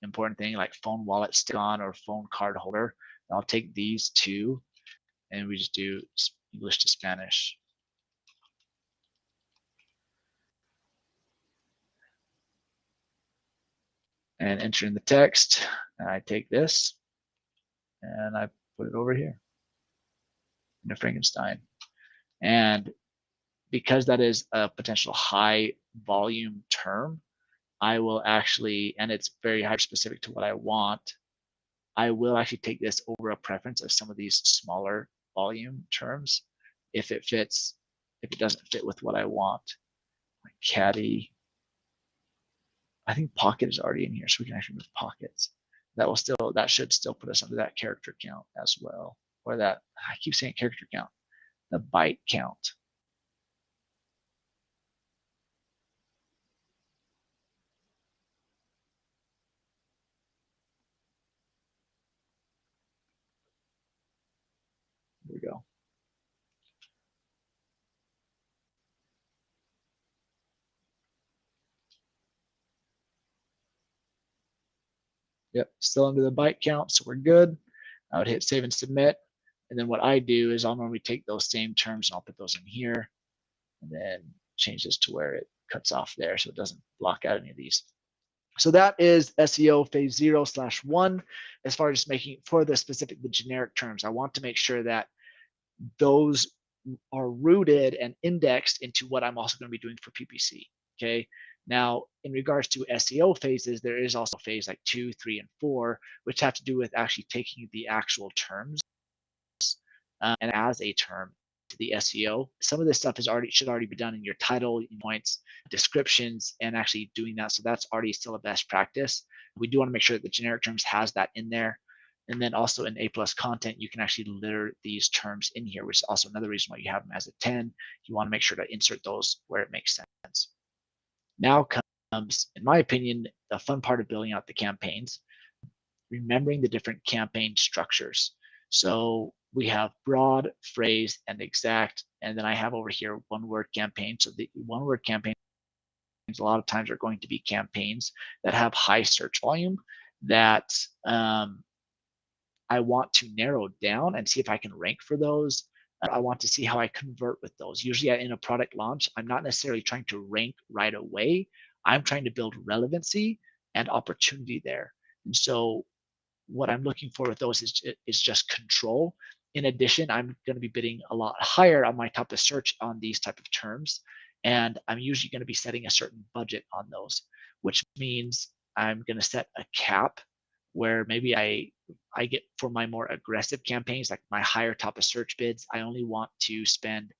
important thing, like phone wallet stick on or phone card holder. And I'll take these two and we just do English to Spanish. And enter in the text. And I take this and I put it over here in a Frankenstein. And because that is a potential high volume term, I will actually, and it's very hyper specific to what I want, I will actually take this over a preference of some of these smaller volume terms if it fits, if it doesn't fit with what I want. Like caddy, I think pocket is already in here, so we can actually move pockets. That should still put us under that character count as well, or that, I keep saying character count, the byte count. There we go. Yep, still under the byte count, so we're good. I would hit save and submit. And then what I do is I'll normally take those same terms and I'll put those in here and then change this to where it cuts off there so it doesn't block out any of these. So that is SEO phase 0/1. As far as making for the specific, the generic terms, I want to make sure that those are rooted and indexed into what I'm also going to be doing for PPC. Okay. Now, in regards to SEO phases, there is also phase like 2, 3, and 4, which have to do with actually taking the actual terms and as a term to the SEO. Some of this stuff should already be done in your title, points, descriptions, and actually doing that. So that's already still a best practice. We do want to make sure that the generic terms has that in there. And then also in A+ content, you can actually litter these terms in here, which is also another reason why you have them as a 10. You want to make sure to insert those where it makes sense. Now comes, in my opinion, the fun part of building out the campaigns, remembering the different campaign structures. So we have broad, phrase, and exact. And then I have over here one-word campaign. So the one-word campaigns a lot of times are going to be campaigns that have high search volume that I want to narrow down and see if I can rank for those. I want to see how I convert with those. Usually in a product launch, I'm not necessarily trying to rank right away. I'm trying to build relevancy and opportunity there. And so what I'm looking for with those is just control. In addition, I'm going to be bidding a lot higher on my top of search on these type of terms. And I'm usually going to be setting a certain budget on those, which means I'm going to set a cap where maybe I get for my more aggressive campaigns, like my higher top of search bids, I only want to spend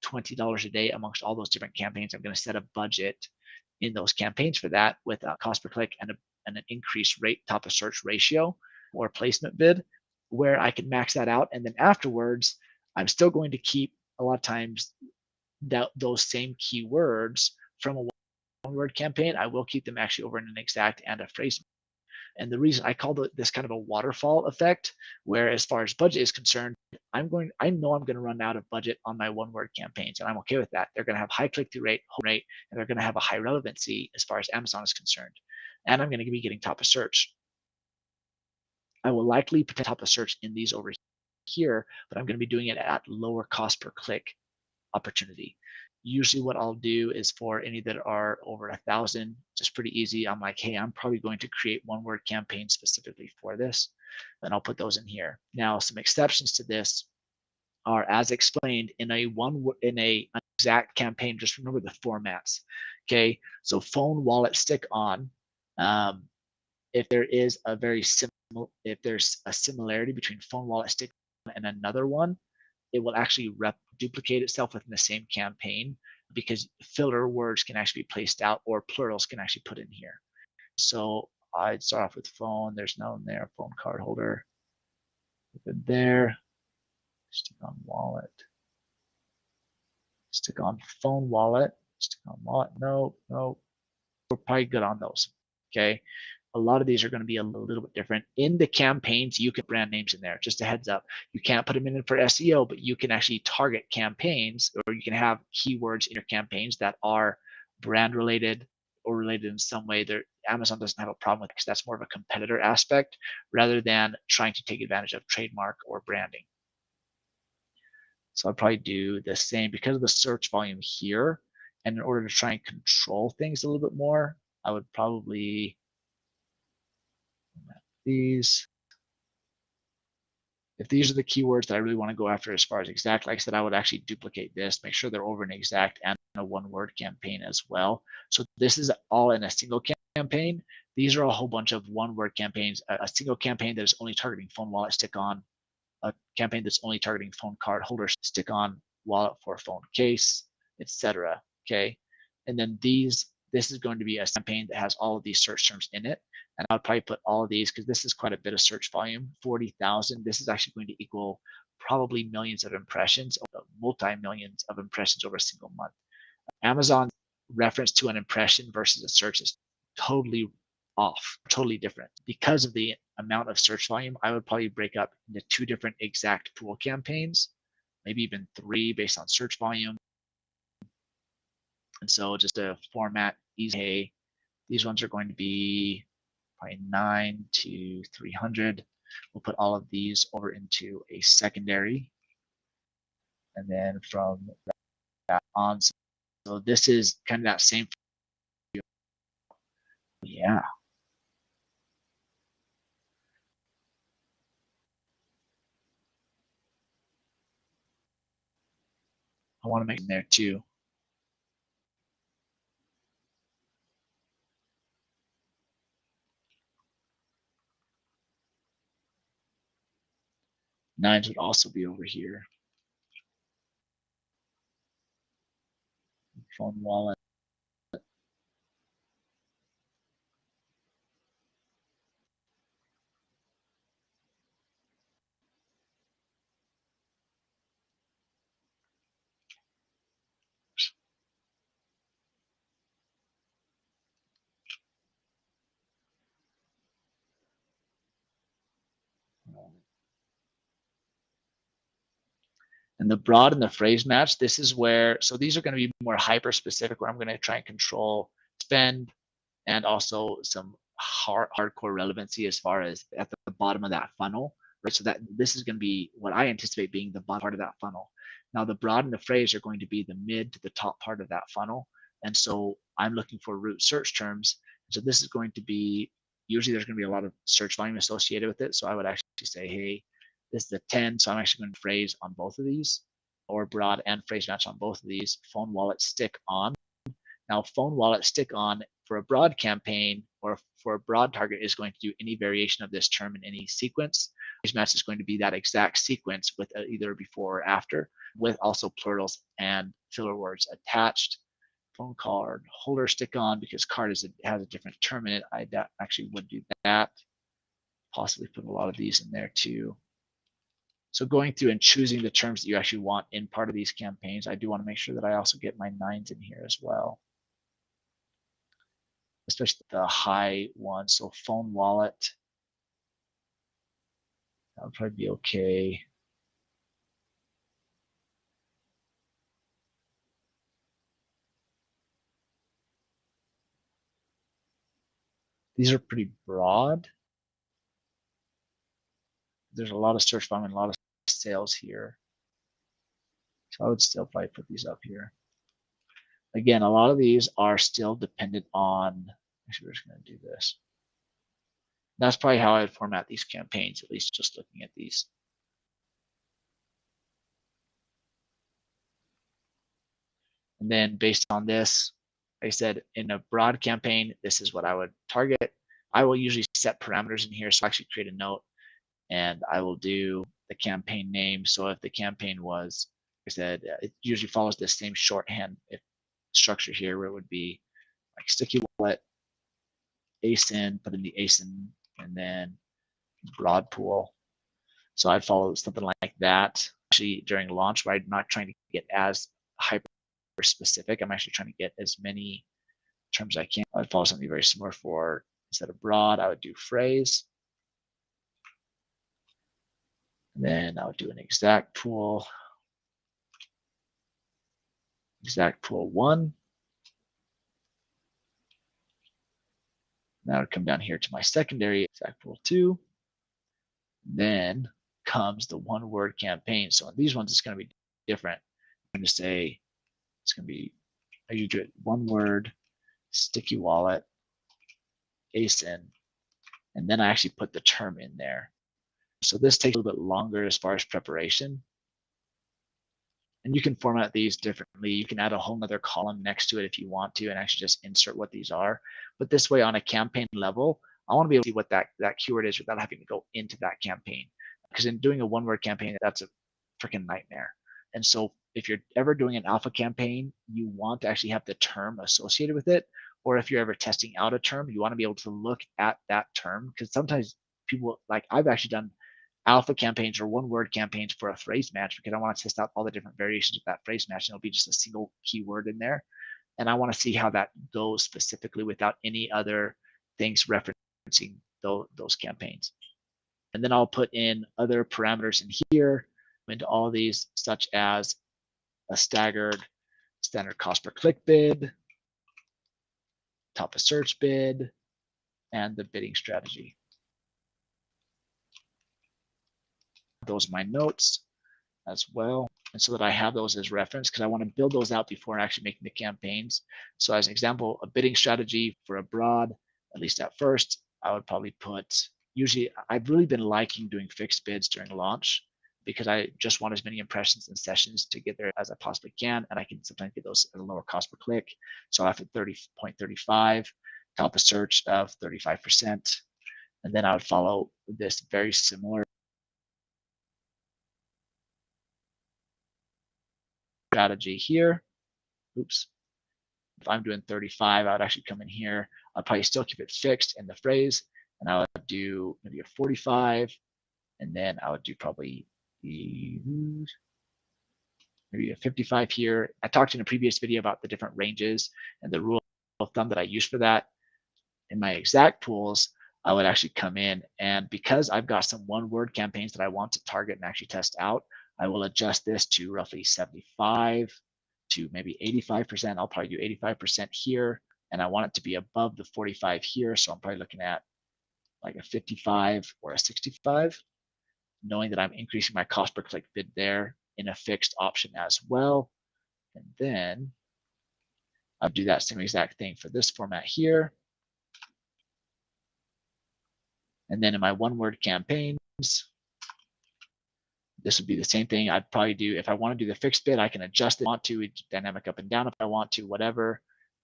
$20 a day amongst all those different campaigns. I'm going to set a budget in those campaigns for that with a cost per click and an increased rate top of search ratio or placement bid where I can max that out. And then afterwards, I'm still going to keep a lot of times those same keywords from a one-word campaign. I will keep them actually over in an exact and a phrase. And the reason I call this kind of a waterfall effect, where as far as budget is concerned, I know I'm going to run out of budget on my one-word campaigns, and I'm okay with that. They're going to have high click-through rate, and they're going to have a high relevancy as far as Amazon is concerned. And I'm going to be getting top of search. I will likely put top of search in these over here, but I'm going to be doing it at lower cost per click opportunity. Usually what I'll do is for any that are over 1,000, just pretty easy. I'm like, hey, I'm probably going to create one-word campaign specifically for this, and I'll put those in here. Now, some exceptions to this are as explained in a exact campaign. Just remember the formats. Okay, so phone, wallet, stick on. If there is a if there's a similarity between phone, wallet, stick on and another one, it will actually duplicate itself within the same campaign, because filler words can actually be placed out, or plurals can actually put in here. So I'd start off with phone. There's no in there. Phone card holder. Put it there. Stick on wallet. Stick on phone wallet. Stick on wallet. No, no. We're probably good on those. Okay. A lot of these are going to be a little bit different. In the campaigns, you can brand names in there. Just a heads up. You can't put them in for SEO, but you can actually target campaigns, or you can have keywords in your campaigns that are brand related or related in some way. Amazon doesn't have a problem with it, because that's more of a competitor aspect rather than trying to take advantage of trademark or branding. So I'd probably do the same because of the search volume here. And in order to try and control things a little bit more, I would probably these. If these are the keywords that I really want to go after as far as exact, like I said, I would actually duplicate this, make sure they're over an exact and a one-word campaign as well. So this is all in a single campaign. These are a whole bunch of one-word campaigns. A single campaign that is only targeting phone, wallet, stick on. A campaign that's only targeting phone card holder, stick on, wallet for phone case, etc. Okay, and then this is going to be a campaign that has all of these search terms in it. And I'll probably put all of these, because this is quite a bit of search volume, 40,000. This is actually going to equal probably millions of impressions, multi-millions of impressions over a single month. Amazon's reference to an impression versus a search is totally off, totally different. Because of the amount of search volume, I would probably break up into 2 different exact pool campaigns, maybe even 3 based on search volume. And so just a format, easy. These ones are going to be probably 9 to 300. We'll put all of these over into a secondary. And then from that on, so this is kind of that same. Yeah. I want to make them there too. Nines would also be over here. Phone wallet. And the broad and the phrase match, this is where, so these are going to be more hyper specific, where I'm going to try and control spend and also some hardcore relevancy as far as at the bottom of that funnel, right? So that this is going to be what I anticipate being the bottom part of that funnel. Now the broad and the phrase are going to be the mid to the top part of that funnel. And so I'm looking for root search terms. So this is going to be, usually there's going to be a lot of search volume associated with it. So I would actually say, hey, this is a 10. So I'm actually going to phrase on both of these, or broad and phrase match on both of these. Phone, wallet, stick on. Now, phone, wallet, stick on for a broad campaign or for a broad target is going to do any variation of this term in any sequence. Phrase match is going to be that exact sequence with either before or after, with also plurals and filler words attached. Phone card holder, stick on, because card has a different term in it. I actually would do that. Possibly put a lot of these in there too. So going through and choosing the terms that you actually want in part of these campaigns, I do want to make sure that I also get my nines in here as well, especially the high one. So phone, wallet, that would probably be okay. These are pretty broad. There's a lot of search volume and a lot of sales here. So I would still probably put these up here. Again, a lot of these are still dependent on, actually, we're just going to do this. That's probably how I would format these campaigns, at least just looking at these. And then based on this, like I said, in a broad campaign, this is what I would target. I will usually set parameters in here. So I actually create a note and I will do the campaign name. So if the campaign was, like I said, it usually follows the same shorthand structure here where it would be like sticky wallet, ASIN, put in the ASIN, and then broad pool. So I'd follow something like that. Actually, during launch, where I'm not trying to get as hyper specific, I'm actually trying to get as many terms as I can. I'd follow something very similar for, instead of broad, I would do phrase. And then I would do an exact pool 1. Now I would come down here to my secondary exact pool 2. Then comes the one word campaign. So on these ones, it's going to be different. I'm going to say it's going to be, I usually do it one word, sticky wallet, ASIN, and then I actually put the term in there. So this takes a little bit longer as far as preparation. And you can format these differently. You can add a whole nother column next to it if you want to, and actually just insert what these are. But this way, on a campaign level, I want to be able to see what that keyword is without having to go into that campaign. Because in doing a one-word campaign, that's a freaking nightmare. And so if you're ever doing an alpha campaign, you want to actually have the term associated with it. Or if you're ever testing out a term, you want to be able to look at that term. Because sometimes people, like I've actually done alpha campaigns or one word campaigns for a phrase match because I want to test out all the different variations of that phrase match, and it'll be just a single keyword in there. And I want to see how that goes specifically without any other things referencing those campaigns. And then I'll put in other parameters in here into all these, such as a standard cost per click bid, top of search bid, and the bidding strategy. Those are my notes as well. And so that I have those as reference, because I want to build those out before actually making the campaigns. So as an example, a bidding strategy for a broad, at least at first, I would probably put, usually I've really been liking doing fixed bids during launch because I just want as many impressions and sessions to get there as I possibly can. And I can sometimes get those at a lower cost per click. So I have 30.35, top of search of 35%. And then I would follow this very similar strategy here. Oops. If I'm doing 35, I would actually come in here. I'd probably still keep it fixed in the phrase, and I would do maybe a 45, and then I would do probably maybe a 55 here. I talked in a previous video about the different ranges and the rule of thumb that I use for that. In my exact pools, I would actually come in, and because I've got some one-word campaigns that I want to target and actually test out, I will adjust this to roughly 75 to maybe 85%. I'll probably do 85% here, and I want it to be above the 45 here. So I'm probably looking at like a 55 or a 65, knowing that I'm increasing my cost per click bid there in a fixed option as well. And then I'll do that same exact thing for this format here. And then in my one word campaigns, this would be the same thing. I'd probably do, if I want to do the fixed bid, I can adjust it, want to dynamic up and down if I want to, whatever.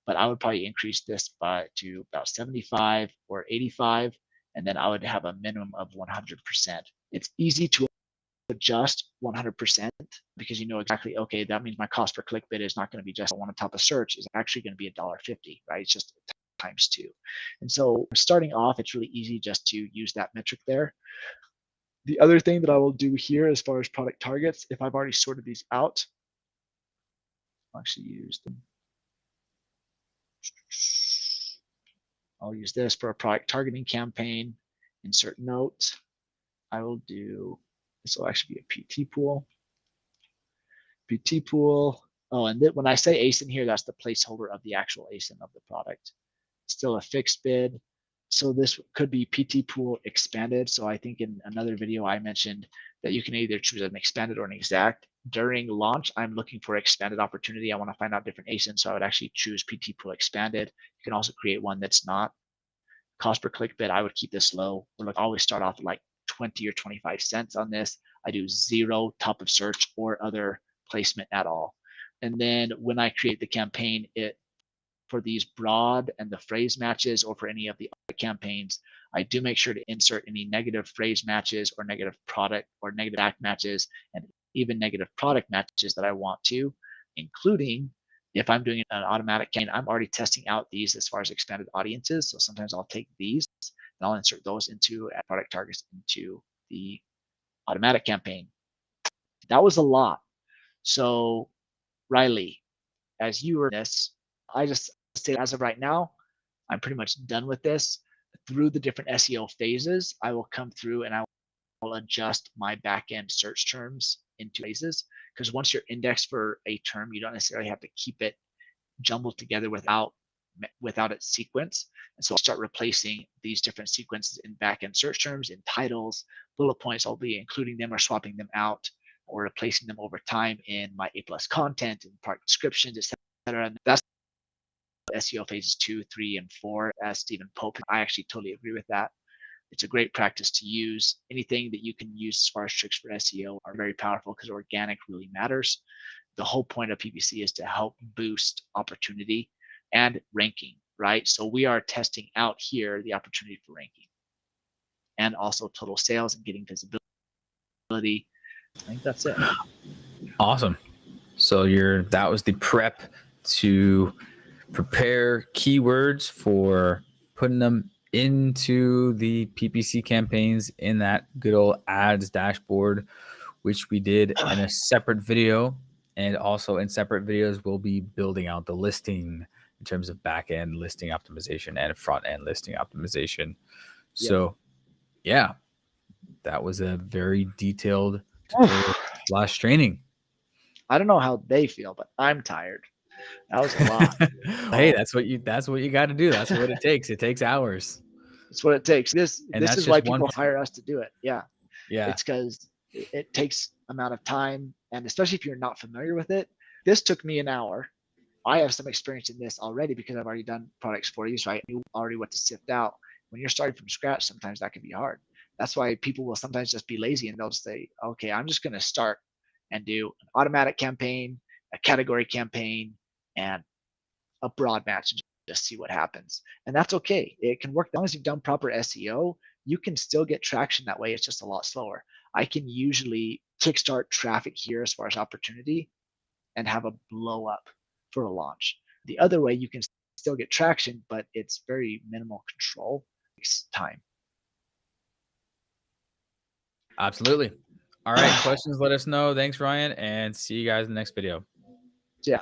But I would probably increase this to about 75 or 85. And then I would have a minimum of 100%. It's easy to adjust 100% because you know exactly, okay, that means my cost per click bid is not going to be just one on top of search, is actually going to be $1.50, right? It's just times 2. And so starting off, it's really easy just to use that metric there. The other thing that I will do here as far as product targets, if I've already sorted these out, I'll actually use them. I'll use this for a product targeting campaign, insert note. I will do, this will actually be a PT pool. PT pool. Oh, and when I say ASIN here, that's the placeholder of the actual ASIN of the product. Still a fixed bid. So this could be PT pool expanded. So I think in another video I mentioned that you can either choose an expanded or an exact. During launch, I'm looking for expanded opportunity. I want to find out different ASINs. So I would actually choose PT pool expanded. You can also create one that's not. Cost per click bid, I would keep this low. We're like always start off at like 20 or 25 cents on this. I do 0 top of search or other placement at all. And then when I create the campaign, for these broad and the phrase matches, or for any of the other campaigns, I do make sure to insert any negative phrase matches or negative product or negative act matches and even negative product matches that I want to, including if I'm doing an automatic campaign, I'm already testing out these as far as expanded audiences. So sometimes I'll take these and I'll insert those into product targets into the automatic campaign. That was a lot. So Riley, as you were this, I just say as of right now, I'm pretty much done with this. Through the different SEO phases, I will come through and I will adjust my backend search terms into phases. Because once you're indexed for a term, you don't necessarily have to keep it jumbled together without its sequence. And so I'll start replacing these different sequences in backend search terms, in titles, bullet points. I'll be including them or swapping them out or replacing them over time in my A+ content and product descriptions, etc. And that's SEO phases 2, 3, and 4, as Stephen Pope. I actually totally agree with that. It's a great practice to use. Anything that you can use as far as tricks for SEO are very powerful because organic really matters. The whole point of PPC is to help boost opportunity and ranking, right? So we are testing out here the opportunity for ranking and also total sales and getting visibility. I think that's it. Awesome. So that was the prep to prepare keywords for putting them into the PPC campaigns in that good old ads dashboard, which we did in a separate video. And also in separate videos, we'll be building out the listing in terms of back-end listing optimization and front-end listing optimization. So yeah, that was a very detailed tutorial / training. I don't know how they feel, but I'm tired. That was a lot. Hey, that's what you got to do. That's what it takes. It takes hours. That's what it takes. This is why people hire us to do it. Yeah. Yeah. It's because it takes amount of time, and especially if you're not familiar with it. This took me an hour. I have some experience in this already because I've already done products for you, so I knew already what to sift out. When you're starting from scratch, sometimes that can be hard. That's why people will sometimes just be lazy and they'll say, okay, I'm just going to start and do an automatic campaign, a category campaign, and a broad match and just see what happens. And that's okay. It can work as long as you've done proper SEO. You can still get traction that way. It's just a lot slower. I can usually kickstart traffic here as far as opportunity and have a blow up for a launch. The other way, you can still get traction, but it's very minimal control. It takes time. Absolutely. All right. Questions, let us know. Thanks, Ryan, and see you guys in the next video. Yeah.